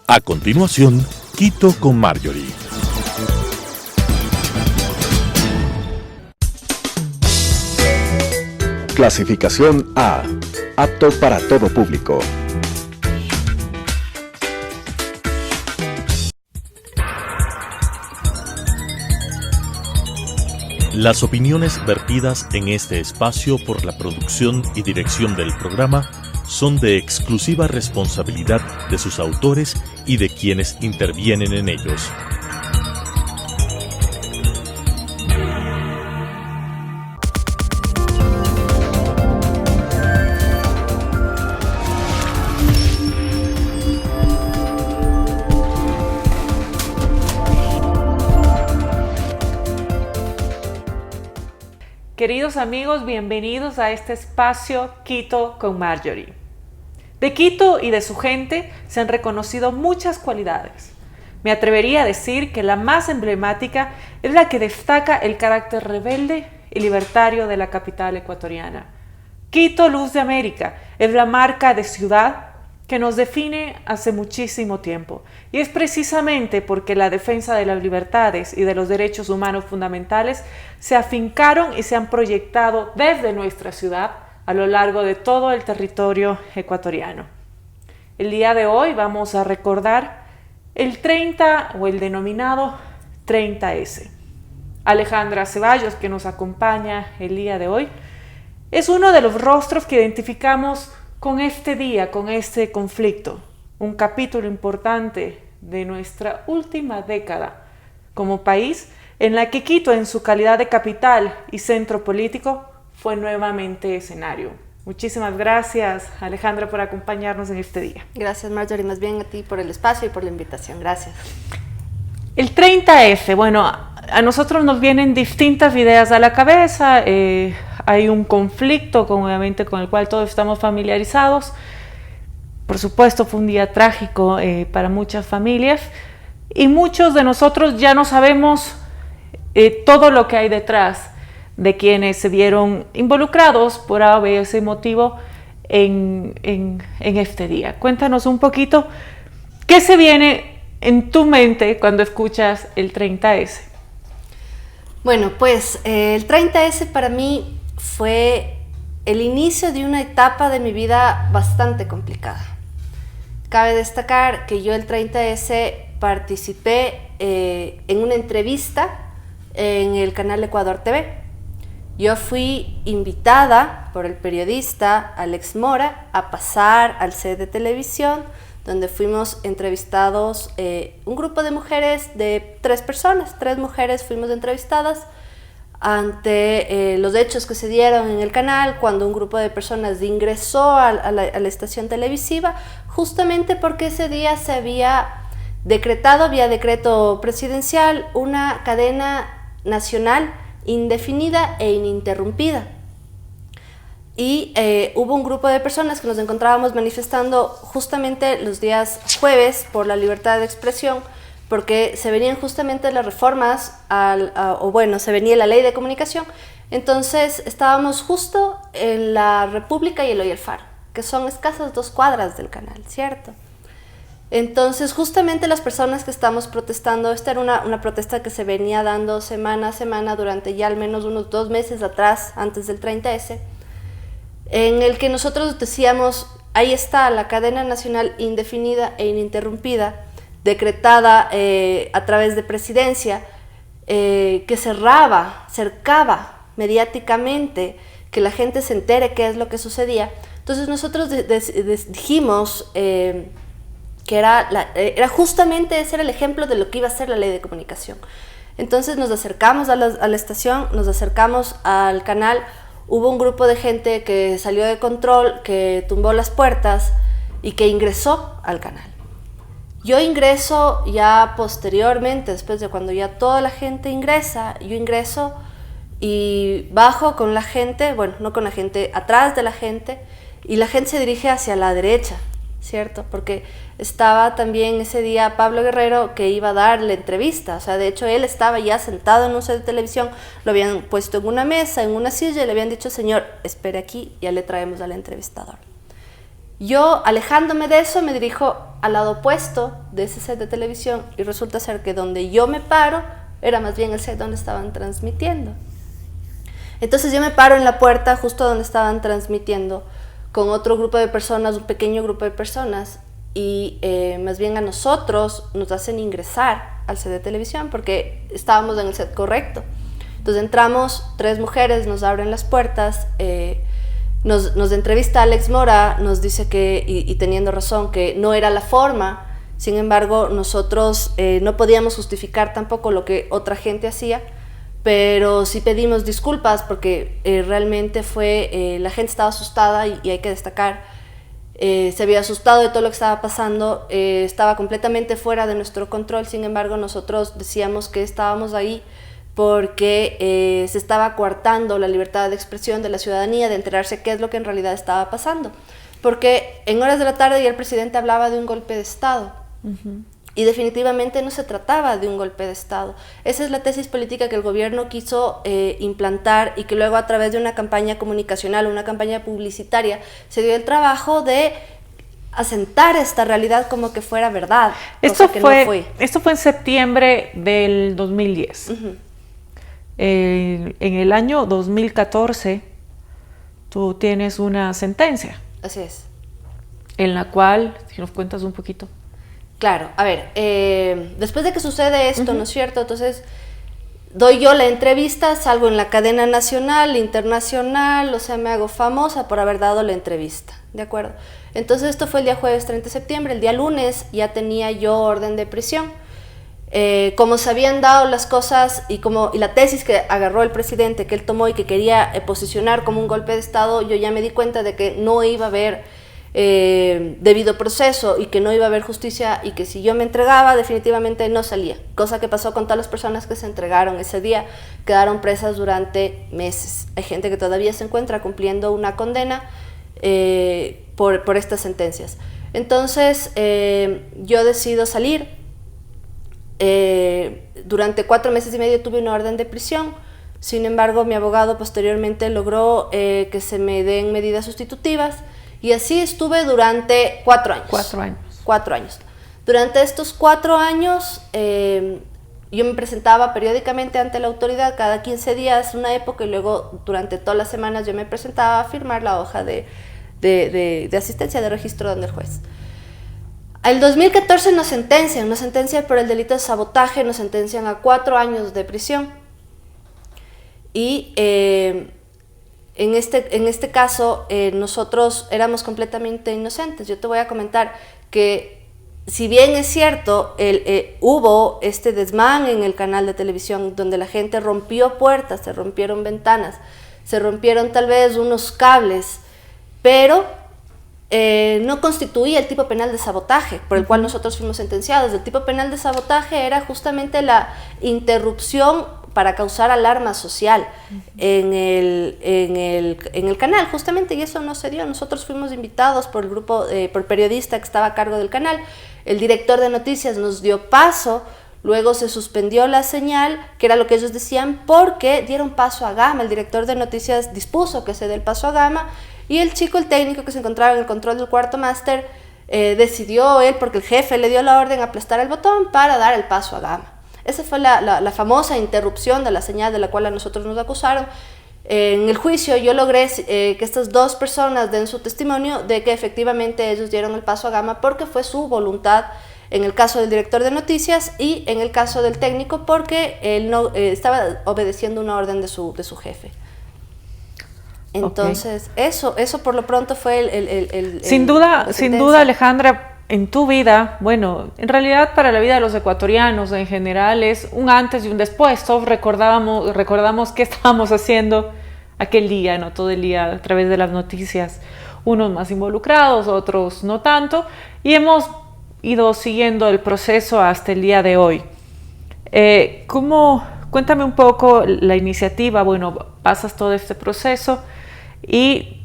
A continuación, Quito con Marjorie. Clasificación A. Apto para todo público. Las opiniones vertidas en este espacio por la producción y dirección del programa son de exclusiva responsabilidad de sus autores y de quienes intervienen en ellos. Queridos amigos, bienvenidos a este espacio Quito con Marjorie. De Quito y de su gente se han reconocido muchas cualidades. Me atrevería a decir que la más emblemática es la que destaca el carácter rebelde y libertario de la capital ecuatoriana. Quito, Luz de América, es la marca de ciudad que nos define hace muchísimo tiempo. Y es precisamente porque la defensa de las libertades y de los derechos humanos fundamentales se afincaron y se han proyectado desde nuestra ciudad a lo largo de todo el territorio ecuatoriano. El día de hoy vamos a recordar el 30 o el denominado 30S. Alejandra Ceballos, que nos acompaña el día de hoy, es uno de los rostros que identificamos con este día, con este conflicto, un capítulo importante de nuestra última década como país, en la que Quito, en su calidad de capital y centro político, fue nuevamente escenario. Muchísimas gracias, Alejandra, por acompañarnos en este día. Gracias, Marjorie, más bien a ti por el espacio y por la invitación. Gracias. El 30F, bueno, a nosotros nos vienen distintas ideas a la cabeza. Hay un conflicto, obviamente, con el cual todos estamos familiarizados. Por supuesto, fue un día trágico para muchas familias y muchos de nosotros ya no sabemos todo lo que hay detrás de quienes se vieron involucrados por A o ese motivo en este día. Cuéntanos un poquito, ¿qué se viene en tu mente cuando escuchas el 30S? Bueno, pues el 30S para mí fue el inicio de una etapa de mi vida bastante complicada. Cabe destacar que yo el 30S participé en una entrevista en el canal Ecuador TV. Yo fui invitada por el periodista Alex Mora a pasar al set de televisión, donde fuimos entrevistados un grupo de mujeres, de 3 personas, 3 mujeres fuimos entrevistadas ante los hechos que se dieron en el canal cuando un grupo de personas ingresó a la estación televisiva, justamente porque ese día se había decretado, vía decreto presidencial, una cadena nacional indefinida e ininterrumpida. Y hubo un grupo de personas que nos encontrábamos manifestando justamente los días jueves por la libertad de expresión, porque se venían justamente las reformas, se venía la ley de comunicación. Entonces estábamos justo en la República y Eloy Alfaro, que son escasas 2 cuadras del canal, ¿cierto? Entonces justamente las personas que estamos protestando, esta era una protesta que se venía dando semana a semana durante ya al menos unos 2 meses atrás, antes del 30S, en el que nosotros decíamos, ahí está la cadena nacional indefinida e ininterrumpida, decretada a través de presidencia, que cercaba mediáticamente, que la gente se entere qué es lo que sucedía. Entonces nosotros dijimos que era justamente ese era el ejemplo de lo que iba a ser la ley de comunicación. Entonces nos acercamos a la estación, nos acercamos al canal. Hubo un grupo de gente que salió de control, que tumbó las puertas y que ingresó al canal. Yo ingreso ya posteriormente, después de cuando ya toda la gente ingresa, yo ingreso y bajo con la gente, bueno, no con la gente, atrás de la gente, y la gente se dirige hacia la derecha, ¿cierto? Porque estaba también ese día Pablo Guerrero, que iba a dar la entrevista. O sea, de hecho él estaba ya sentado en un set de televisión, lo habían puesto en una mesa, en una silla, y le habían dicho: señor, espere aquí, ya le traemos al entrevistador. Yo, alejándome de eso, me dirijo al lado opuesto de ese set de televisión y resulta ser que donde yo me paro era más bien el set donde estaban transmitiendo. Entonces yo me paro en la puerta justo donde estaban transmitiendo con otro grupo de personas, un pequeño grupo de personas, y más bien a nosotros nos hacen ingresar al set de televisión porque estábamos en el set correcto. Entonces entramos, 3 mujeres, nos abren las puertas, nos entrevista Alex Mora, nos dice que, y teniendo razón, que no era la forma. Sin embargo, nosotros no podíamos justificar tampoco lo que otra gente hacía, pero sí pedimos disculpas porque realmente la gente estaba asustada y hay que destacar, se había asustado de todo lo que estaba pasando, estaba completamente fuera de nuestro control. Sin embargo, nosotros decíamos que estábamos ahí porque se estaba coartando la libertad de expresión de la ciudadanía, de enterarse qué es lo que en realidad estaba pasando. Porque en horas de la tarde ya el presidente hablaba de un golpe de Estado. Y definitivamente no se trataba de un golpe de Estado. Esa es la tesis política que el gobierno quiso implantar y que luego a través de una campaña comunicacional, una campaña publicitaria, se dio el trabajo de asentar esta realidad como que fuera verdad. Esto fue en septiembre del 2010. En el año 2014 tú tienes una sentencia. Así es. En la cual, si nos cuentas un poquito. Claro, a ver, después de que sucede esto, ¿no es cierto? Entonces, doy yo la entrevista, salgo en la cadena nacional, internacional, o sea, me hago famosa por haber dado la entrevista, ¿de acuerdo? Entonces, esto fue el día jueves 30 de septiembre, el día lunes ya tenía yo orden de prisión. Como se habían dado las cosas y la tesis que agarró el presidente, que él tomó y que quería posicionar como un golpe de Estado, yo ya me di cuenta de que no iba a haber debido proceso y que no iba a haber justicia y que si yo me entregaba definitivamente no salía, cosa que pasó con todas las personas que se entregaron ese día, quedaron presas durante meses. Hay gente que todavía se encuentra cumpliendo una condena por estas sentencias. Entonces yo decido salir. Durante 4 meses y medio tuve una orden de prisión. Sin embargo, mi abogado posteriormente logró que se me den medidas sustitutivas. Y así estuve durante 4 años. 4 años. 4 años. Durante estos 4 años, yo me presentaba periódicamente ante la autoridad cada 15 días, una época, y luego durante todas las semanas yo me presentaba a firmar la hoja de asistencia de registro donde el juez. El 2014 nos sentencian por el delito de sabotaje, nos sentencian a 4 años de prisión. Y en este caso, nosotros éramos completamente inocentes. Yo te voy a comentar que, si bien es cierto, hubo este desmán en el canal de televisión donde la gente rompió puertas, se rompieron ventanas, se rompieron tal vez unos cables, pero no constituía el tipo penal de sabotaje por el cual nosotros fuimos sentenciados. El tipo penal de sabotaje era justamente la interrupción para causar alarma social en el canal, justamente, y eso no se dio. Nosotros fuimos invitados por el grupo, por el periodista que estaba a cargo del canal. El director de noticias nos dio paso, luego se suspendió la señal, que era lo que ellos decían, porque dieron paso a Gama. El director de noticias dispuso que se dé el paso a Gama, y el técnico que se encontraba en el control del cuarto máster, decidió él, porque el jefe le dio la orden, a aplastar el botón para dar el paso a Gama. Esa fue la famosa interrupción de la señal de la cual a nosotros nos acusaron. En el juicio yo logré que estas 2 personas den su testimonio de que efectivamente ellos dieron el paso a Gama porque fue su voluntad, en el caso del director de noticias y en el caso del técnico porque él no estaba obedeciendo una orden de su jefe. Entonces, eso por lo pronto fue el Sin duda, Alejandra, en tu vida, bueno, en realidad para la vida de los ecuatorianos en general es un antes y un después. Todos recordamos qué estábamos haciendo aquel día, ¿no? Todo el día a través de las noticias, unos más involucrados, otros no tanto, y hemos ido siguiendo el proceso hasta el día de hoy. Cuéntame un poco la iniciativa. Bueno, pasas todo este proceso y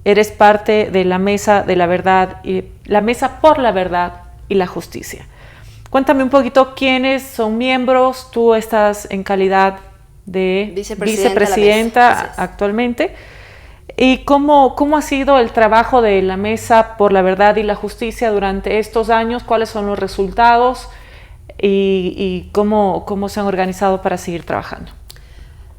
eres parte de la Mesa de la Verdad, y la Mesa por la Verdad y la Justicia. Cuéntame un poquito quiénes son miembros. Tú estás en calidad de vicepresidenta actualmente. ¿Y cómo ha sido el trabajo de la Mesa por la Verdad y la Justicia durante estos años? ¿Cuáles son los resultados? ¿Y cómo se han organizado para seguir trabajando?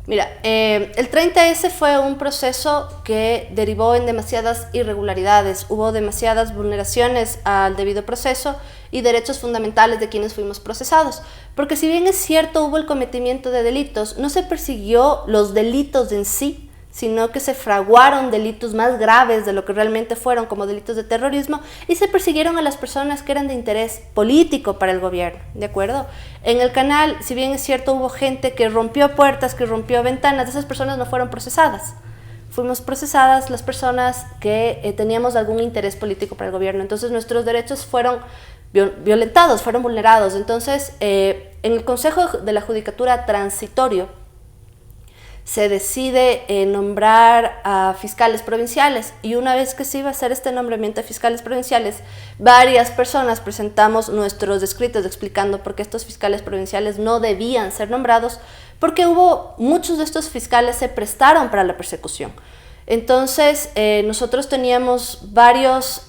Mira, el 30S fue un proceso que derivó en demasiadas irregularidades, hubo demasiadas vulneraciones al debido proceso y derechos fundamentales de quienes fuimos procesados. Porque si bien es cierto hubo el cometimiento de delitos, no se persiguió los delitos en sí, sino que se fraguaron delitos más graves de lo que realmente fueron, como delitos de terrorismo, y se persiguieron a las personas que eran de interés político para el gobierno, ¿de acuerdo? En el canal, si bien es cierto, hubo gente que rompió puertas, que rompió ventanas, esas personas no fueron procesadas. Fuimos procesadas las personas que teníamos algún interés político para el gobierno. Entonces nuestros derechos fueron violentados, fueron vulnerados. Entonces, en el Consejo de la Judicatura Transitorio, se decide nombrar a fiscales provinciales, y una vez que se iba a hacer este nombramiento de fiscales provinciales, varias personas presentamos nuestros escritos explicando por qué estos fiscales provinciales no debían ser nombrados, porque muchos de estos fiscales se prestaron para la persecución. Entonces nosotros teníamos varias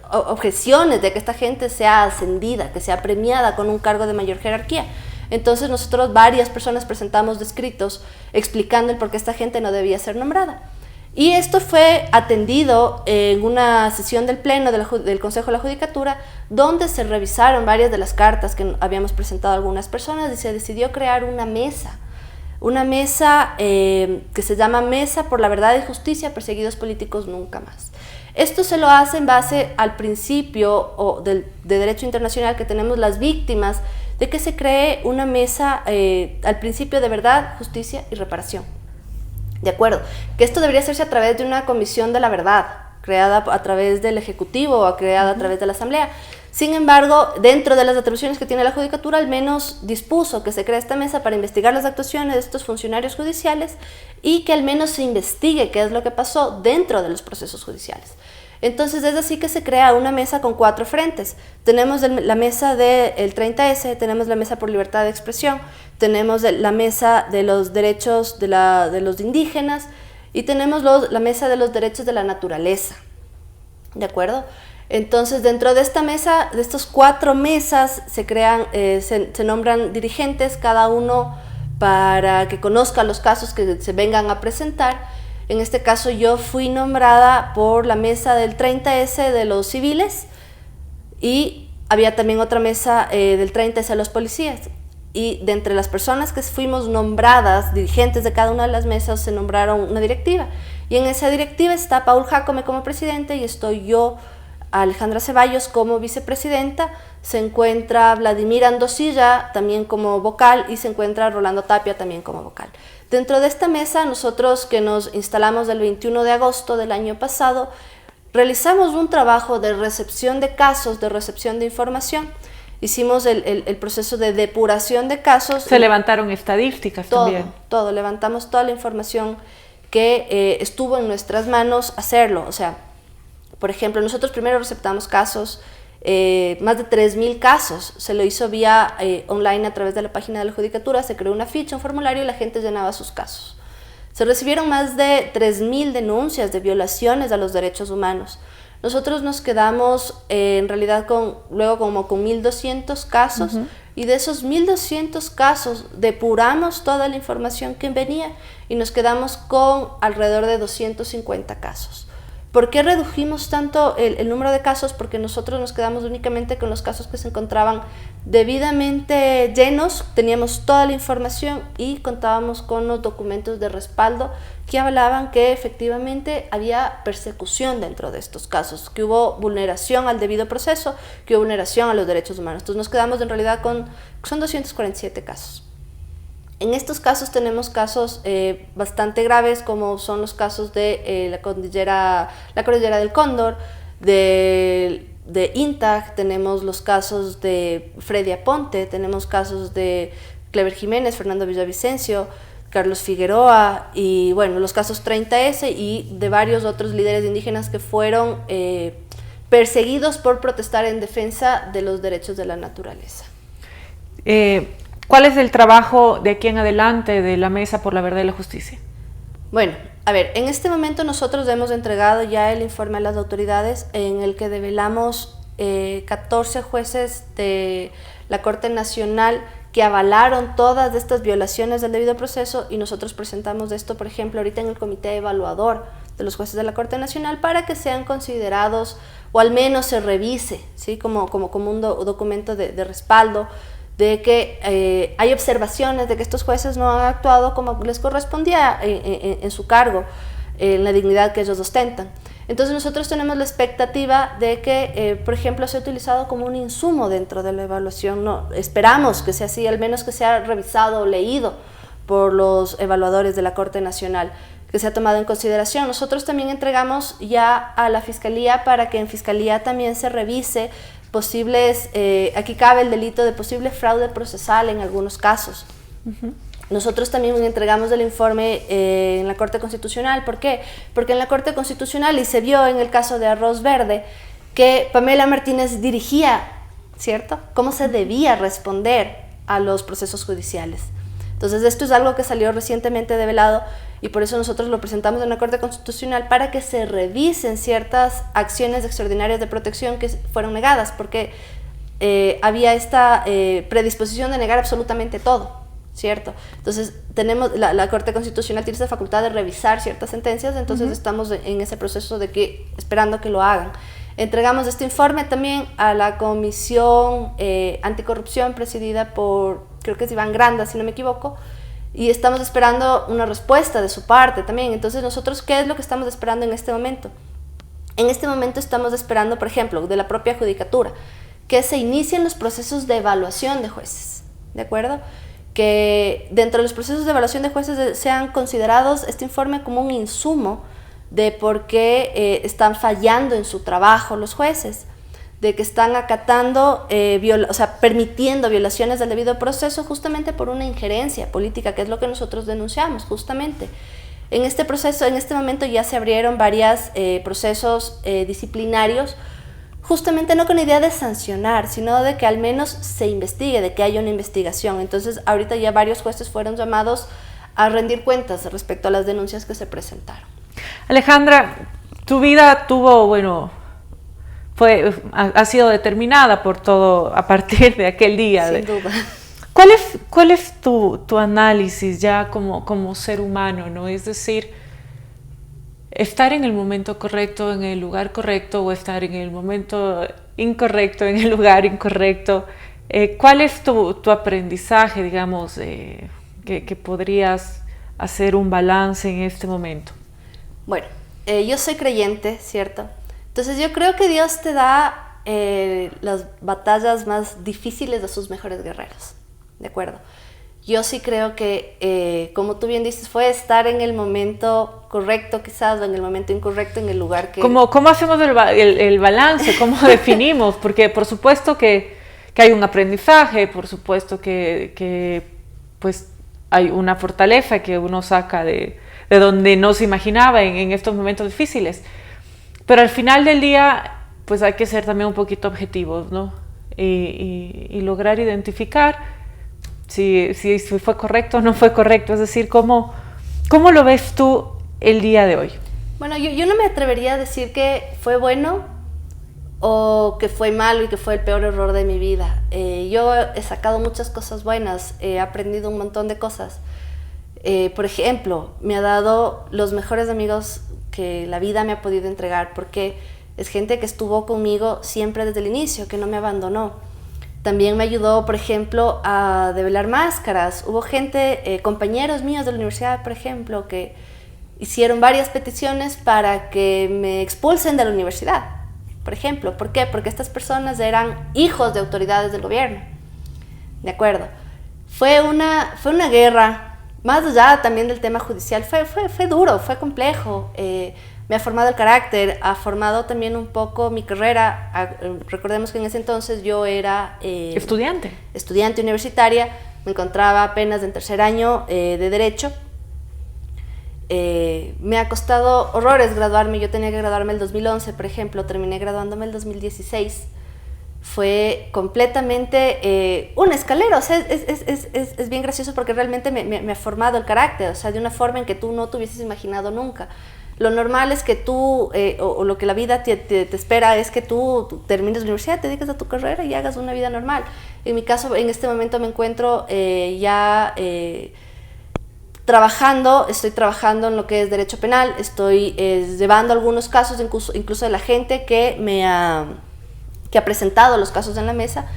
objeciones de que esta gente sea ascendida, que sea premiada con un cargo de mayor jerarquía. Entonces nosotros, varias personas, presentamos escritos explicando el por qué esta gente no debía ser nombrada. Y esto fue atendido en una sesión del Pleno del Consejo de la Judicatura, donde se revisaron varias de las cartas que habíamos presentado algunas personas y se decidió crear una mesa que se llama Mesa por la Verdad y Justicia, Perseguidos Políticos Nunca Más. Esto se lo hace en base al principio de derecho internacional que tenemos las víctimas, de que se cree una mesa al principio de verdad, justicia y reparación. ¿De acuerdo? Que esto debería hacerse a través de una comisión de la verdad, creada a través del Ejecutivo o creada a través de la Asamblea. Sin embargo, dentro de las atribuciones que tiene la Judicatura, al menos dispuso que se crea esta mesa para investigar las actuaciones de estos funcionarios judiciales y que al menos se investigue qué es lo que pasó dentro de los procesos judiciales. Entonces es así que se crea una mesa con 4 frentes. Tenemos la mesa del 30S, tenemos la mesa por libertad de expresión, tenemos la mesa de los derechos de los indígenas y tenemos la mesa de los derechos de la naturaleza. ¿De acuerdo? Entonces dentro de esta mesa, de estas 4 mesas, se nombran dirigentes, cada uno para que conozca los casos que se vengan a presentar. En este caso yo fui nombrada por la mesa del 30S de los civiles y había también otra mesa del 30S de los policías. Y de entre las personas que fuimos nombradas, dirigentes de cada una de las mesas, se nombraron una directiva. Y en esa directiva está Paul Jácome como presidente y estoy yo, Alejandra Ceballos, como vicepresidenta. Se encuentra Vladimir Andosilla también como vocal y se encuentra Rolando Tapia también como vocal. Dentro de esta mesa, nosotros que nos instalamos el 21 de agosto del año pasado, realizamos un trabajo de recepción de casos, de recepción de información. Hicimos el proceso de depuración de casos. Se levantaron estadísticas también. Todo, levantamos toda la información que estuvo en nuestras manos hacerlo. O sea, por ejemplo, nosotros primero receptamos casos, más de 3.000 casos, se lo hizo vía online a través de la página de la Judicatura, se creó una ficha, un formulario y la gente llenaba sus casos. Se recibieron más de 3.000 denuncias de violaciones a los derechos humanos. Nosotros nos quedamos en realidad luego como con 1.200 casos y de esos 1.200 casos depuramos toda la información que venía y nos quedamos con alrededor de 250 casos. ¿Por qué redujimos tanto el número de casos? Porque nosotros nos quedamos únicamente con los casos que se encontraban debidamente llenos, teníamos toda la información y contábamos con los documentos de respaldo que hablaban que efectivamente había persecución dentro de estos casos, que hubo vulneración al debido proceso, que hubo vulneración a los derechos humanos. Entonces nos quedamos en realidad son 247 casos. En estos casos tenemos casos bastante graves, como son los casos de la cordillera del Cóndor, de INTAG, tenemos los casos de Freddy Aponte, tenemos casos de Clever Jiménez, Fernando Villavicencio, Carlos Figueroa y bueno, los casos 30S y de varios otros líderes indígenas que fueron perseguidos por protestar en defensa de los derechos de la naturaleza. ¿Cuál es el trabajo de aquí en adelante de la Mesa por la Verdad y la Justicia? Bueno, A ver, en este momento nosotros hemos entregado ya el informe a las autoridades en el que develamos 14 jueces de la Corte Nacional que avalaron todas estas violaciones del debido proceso, y nosotros presentamos esto, por ejemplo, ahorita en el comité evaluador de los jueces de la Corte Nacional para que sean considerados o al menos se revise, ¿sí? como un documento de respaldo de que hay observaciones de que estos jueces no han actuado como les correspondía en su cargo, en la dignidad que ellos ostentan. Entonces nosotros tenemos la expectativa de que, por ejemplo, sea utilizado como un insumo dentro de la evaluación. No, esperamos que sea así, al menos que sea revisado o leído por los evaluadores de la Corte Nacional, que sea tomado en consideración. Nosotros también entregamos ya a la Fiscalía para que en Fiscalía también se revise posibles, aquí cabe el delito de posible fraude procesal en algunos casos. Nosotros también entregamos el informe en la Corte Constitucional. ¿Por qué? Porque en la Corte Constitucional, y se vio en el caso de Arroz Verde, que Pamela Martínez dirigía, ¿cierto?, cómo se debía responder a los procesos judiciales. Entonces esto es algo que salió recientemente develado, y por eso nosotros lo presentamos en la Corte Constitucional para que se revisen ciertas acciones extraordinarias de protección que fueron negadas, porque había esta predisposición de negar absolutamente todo, ¿cierto? Entonces tenemos, la Corte Constitucional tiene esa facultad de revisar ciertas sentencias, entonces estamos en ese proceso de que, esperando que lo hagan. Entregamos este informe también a la Comisión Anticorrupción presidida por, creo que es Iván Granda, si no me equivoco, y estamos esperando una respuesta de su parte también. Entonces nosotros, ¿qué es lo que estamos esperando en este momento? En este momento estamos esperando, por ejemplo, de la propia Judicatura, que se inicien los procesos de evaluación de jueces, ¿de acuerdo? Que dentro de los procesos de evaluación de jueces sean considerados este informe como un insumo de por qué están fallando en su trabajo los jueces, de que están acatando, permitiendo violaciones del debido proceso justamente por una injerencia política, que es lo que nosotros denunciamos justamente. En este proceso, en este momento ya se abrieron varios procesos disciplinarios, justamente no con la idea de sancionar, sino de que al menos se investigue, de que haya una investigación. Entonces ahorita ya varios jueces fueron llamados a rendir cuentas respecto a las denuncias que se presentaron. Alejandra, tu vida tuvo, ha sido determinada por todo a partir de aquel día. Sin duda. ¿Cuál es tu análisis ya como ser humano, ¿no? Es decir, estar en el momento correcto, en el lugar correcto, o estar en el momento incorrecto, en el lugar incorrecto. ¿Cuál es tu aprendizaje, digamos, que podrías hacer un balance en este momento? Bueno, yo soy creyente, ¿cierto? Entonces yo creo que Dios te da las batallas más difíciles de sus mejores guerreros, ¿de acuerdo? Yo sí creo que, como tú bien dices, fue estar en el momento correcto quizás, o en el momento incorrecto, en el lugar que... ¿Cómo hacemos el balance? ¿Cómo definimos? Porque por supuesto que hay un aprendizaje, por supuesto que pues hay una fortaleza que uno saca de donde no se imaginaba en estos momentos difíciles. Pero al final del día, pues hay que ser también un poquito objetivos, ¿no? Y lograr identificar si fue correcto o no fue correcto. Es decir, ¿cómo lo ves tú el día de hoy? Bueno, yo no me atrevería a decir que fue bueno o que fue malo y que fue el peor error de mi vida. Yo he sacado muchas cosas buenas, he aprendido un montón de cosas. Por ejemplo, me ha dado los mejores amigos que la vida me ha podido entregar, porque es gente que estuvo conmigo siempre desde el inicio, que no me abandonó. También me ayudó, por ejemplo, a develar máscaras. Hubo gente, compañeros míos de la universidad, por ejemplo, que hicieron varias peticiones para que me expulsen de la universidad, por ejemplo. ¿Por qué? Porque estas personas eran hijos de autoridades del gobierno. ¿De acuerdo? Fue una guerra. Más allá también del tema judicial, fue duro, fue complejo. Me ha formado el carácter, ha formado también un poco mi carrera. Recordemos que en ese entonces yo era... estudiante universitaria, me encontraba apenas en tercer año de Derecho. Me ha costado horrores graduarme. Yo tenía que graduarme el 2011, por ejemplo, terminé graduándome el 2016. fue completamente una escalera. O sea, es bien gracioso porque realmente me ha formado el carácter, o sea, de una forma en que tú no te hubieses imaginado nunca. Lo normal es que tú, o lo que la vida te espera es que tú termines la universidad, te dediques a tu carrera y hagas una vida normal. En mi caso, en este momento me encuentro estoy trabajando en lo que es derecho penal, estoy llevando algunos casos, incluso de la gente que ha presentado los casos en la mesa.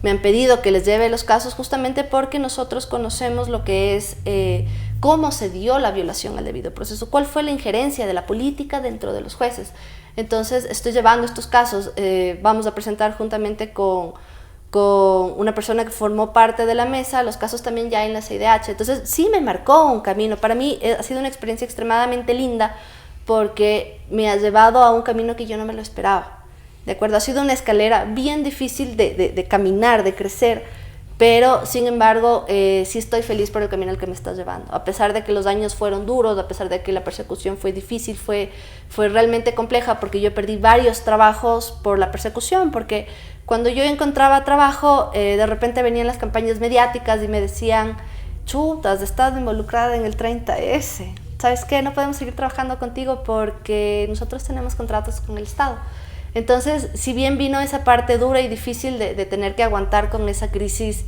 Me han pedido que les lleve los casos justamente porque nosotros conocemos lo que es cómo se dio la violación al debido proceso, cuál fue la injerencia de la política dentro de los jueces. Entonces estoy llevando estos casos, vamos a presentar juntamente con una persona que formó parte de la mesa los casos también ya en la CIDH. Entonces sí me marcó un camino. Para mí ha sido una experiencia extremadamente linda porque me ha llevado a un camino que yo no me lo esperaba. ¿De acuerdo? Ha sido una escalera bien difícil de caminar, de crecer, pero sin embargo sí estoy feliz por el camino al que me estás llevando. A pesar de que los años fueron duros, a pesar de que la persecución fue difícil, fue realmente compleja, porque yo perdí varios trabajos por la persecución, porque cuando yo encontraba trabajo, de repente venían las campañas mediáticas y me decían: chutas, estás involucrada en el 30S, ¿sabes qué? No podemos seguir trabajando contigo porque nosotros tenemos contratos con el Estado. Entonces, si bien vino esa parte dura y difícil de tener que aguantar con esa crisis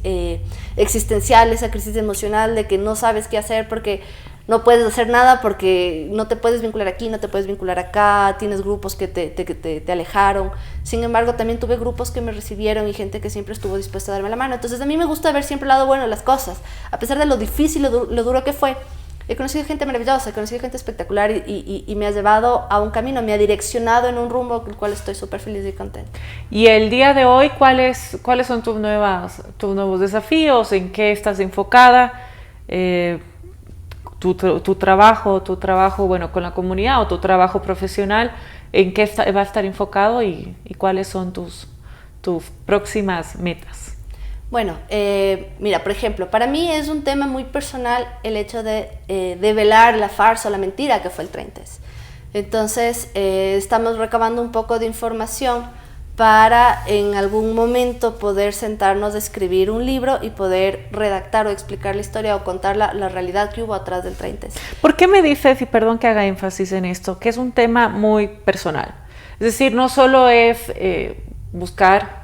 existencial, esa crisis emocional de que no sabes qué hacer porque no puedes hacer nada, porque no te puedes vincular aquí, no te puedes vincular acá, tienes grupos que te alejaron. Sin embargo, también tuve grupos que me recibieron y gente que siempre estuvo dispuesta a darme la mano. Entonces, a mí me gusta ver siempre el lado bueno de las cosas, a pesar de lo difícil, lo duro que fue. He conocido gente maravillosa, he conocido gente espectacular y me ha llevado a un camino, me ha direccionado en un rumbo con el cual estoy súper feliz y contenta. Y el día de hoy, ¿cuáles son tus nuevos desafíos? ¿En qué estás enfocada? Tu trabajo, bueno, con la comunidad, o tu trabajo profesional, ¿en qué va a estar enfocado y cuáles son tus próximas metas? Bueno, mira, por ejemplo, para mí es un tema muy personal el hecho de develar la farsa o la mentira que fue el 30S. Entonces, estamos recabando un poco de información para en algún momento poder sentarnos a escribir un libro y poder redactar o explicar la historia o contar la realidad que hubo atrás del 30S. ¿Por qué me dices, y perdón que haga énfasis en esto, que es un tema muy personal? Es decir, no solo es buscar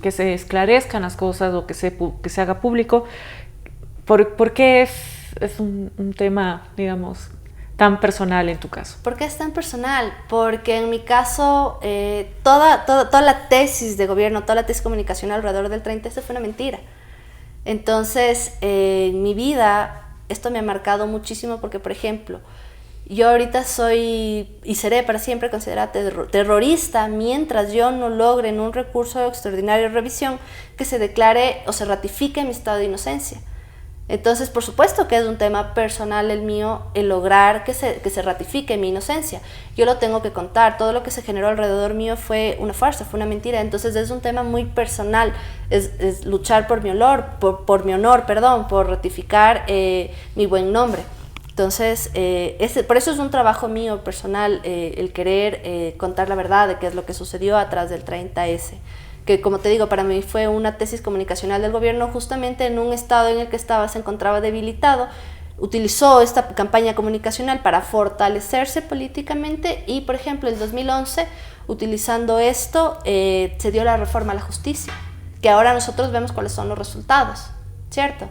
que se esclarezcan las cosas o que se haga público. ¿Por qué es un tema, digamos, tan personal en tu caso? ¿Por qué es tan personal? Porque en mi caso, toda la tesis de gobierno, toda la tesis comunicacional alrededor del 30S fue una mentira. Entonces, en mi vida, esto me ha marcado muchísimo porque, por ejemplo, yo ahorita soy y seré para siempre considerada terrorista mientras yo no logre en un recurso de extraordinaria revisión que se declare o se ratifique mi estado de inocencia. Entonces, por supuesto que es un tema personal el mío, el lograr que se ratifique mi inocencia. Yo lo tengo que contar, todo lo que se generó alrededor mío fue una farsa, fue una mentira. Entonces es un tema muy personal, es luchar por mi honor, por ratificar mi buen nombre. Entonces, por eso es un trabajo mío personal, el querer contar la verdad de qué es lo que sucedió atrás del 30S. Que, como te digo, para mí fue una tesis comunicacional del gobierno justamente en un estado en el que se encontraba debilitado. Utilizó esta campaña comunicacional para fortalecerse políticamente y, por ejemplo, en 2011, utilizando esto, se dio la reforma a la justicia, que ahora nosotros vemos cuáles son los resultados, ¿cierto?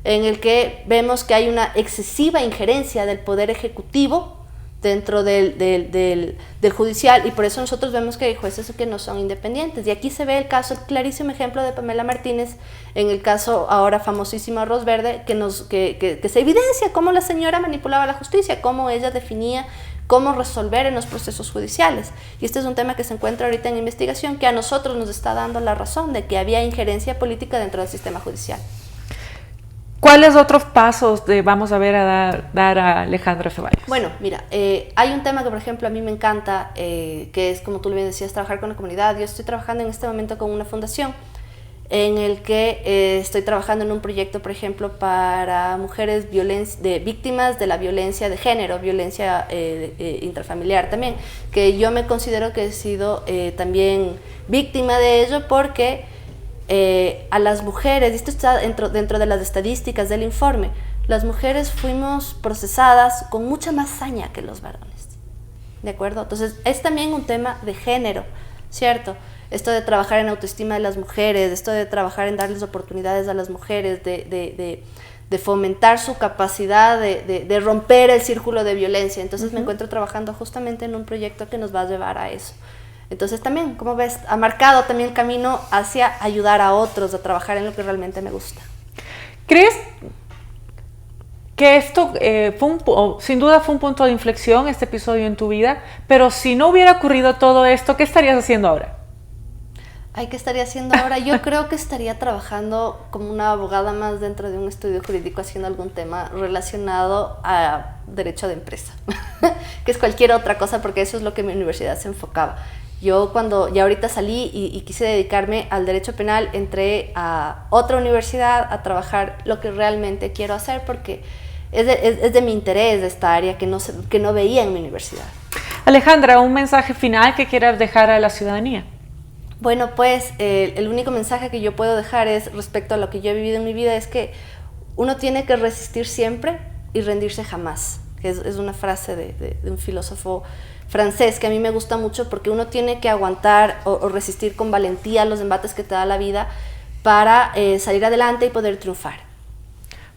En el que vemos que hay una excesiva injerencia del Poder Ejecutivo dentro del judicial, y por eso nosotros vemos que hay jueces que no son independientes. Y aquí se ve el caso, el clarísimo ejemplo de Pamela Martínez, en el caso ahora famosísimo Arroz Verde, que se evidencia cómo la señora manipulaba la justicia, cómo ella definía cómo resolver en los procesos judiciales. Y este es un tema que se encuentra ahorita en investigación, que a nosotros nos está dando la razón de que había injerencia política dentro del sistema judicial. ¿Cuáles otros pasos vamos a ver dar a Alejandra Ceballos? Bueno, mira, hay un tema que, por ejemplo, a mí me encanta, que es, como tú bien decías, trabajar con la comunidad. Yo estoy trabajando en este momento con una fundación en el que estoy trabajando en un proyecto, por ejemplo, para mujeres víctimas de la violencia de género, violencia intrafamiliar también, que yo me considero que he sido también víctima de ello porque a las mujeres, esto está dentro de las estadísticas del informe, las mujeres fuimos procesadas con mucha más saña que los varones, ¿de acuerdo? Entonces es también un tema de género, ¿cierto? Esto de trabajar en autoestima de las mujeres, esto de trabajar en darles oportunidades a las mujeres, de fomentar su capacidad de romper el círculo de violencia. Entonces me encuentro trabajando justamente en un proyecto que nos va a llevar a eso. Entonces también, como ves, ha marcado también el camino hacia ayudar a otros a trabajar en lo que realmente me gusta. ¿Crees que esto sin duda fue un punto de inflexión, este episodio en tu vida? Pero si no hubiera ocurrido todo esto, ¿qué estarías haciendo ahora? ¿Qué estaría haciendo ahora? Yo creo que estaría trabajando como una abogada más dentro de un estudio jurídico haciendo algún tema relacionado a derecho de empresa, que es cualquier otra cosa, porque eso es lo que mi universidad se enfocaba. Yo cuando ya ahorita salí y quise dedicarme al derecho penal, entré a otra universidad a trabajar lo que realmente quiero hacer, porque es de mi interés de esta área que no veía en mi universidad. Alejandra, un mensaje final que quieras dejar a la ciudadanía. Bueno, pues el único mensaje que yo puedo dejar es respecto a lo que yo he vivido en mi vida, es que uno tiene que resistir siempre y rendirse jamás, que es una frase de un filósofo francés que a mí me gusta mucho, porque uno tiene que aguantar o resistir con valentía los embates que te da la vida para salir adelante y poder triunfar.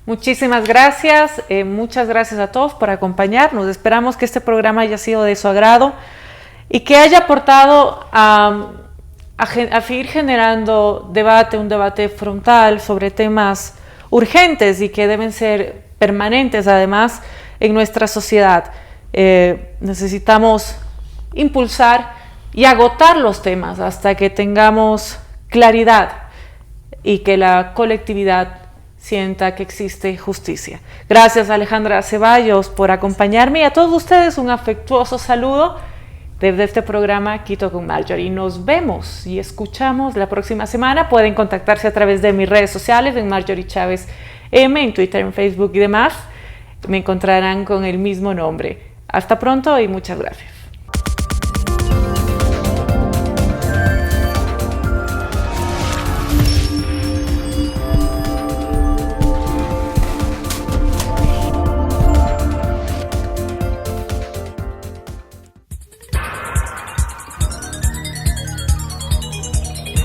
Muchísimas gracias, muchas gracias a todos por acompañarnos. Esperamos que este programa haya sido de su agrado y que haya aportado a seguir generando un debate frontal sobre temas urgentes y que deben ser permanentes además en nuestra sociedad. Necesitamos impulsar y agotar los temas hasta que tengamos claridad y que la colectividad sienta que existe justicia. Gracias, Alejandra Ceballos, por acompañarme, y a todos ustedes un afectuoso saludo desde este programa Quito con Marjorie. Nos vemos y escuchamos la próxima semana. Pueden contactarse a través de mis redes sociales, en Marjorie Chávez M, en Twitter, en Facebook y demás. Me encontrarán con el mismo nombre. Hasta pronto y muchas gracias.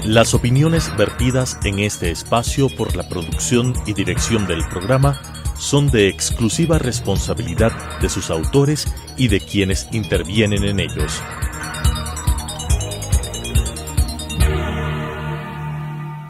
Las opiniones vertidas en este espacio por la producción y dirección del programa son de exclusiva responsabilidad de sus autores y de quienes intervienen en ellos.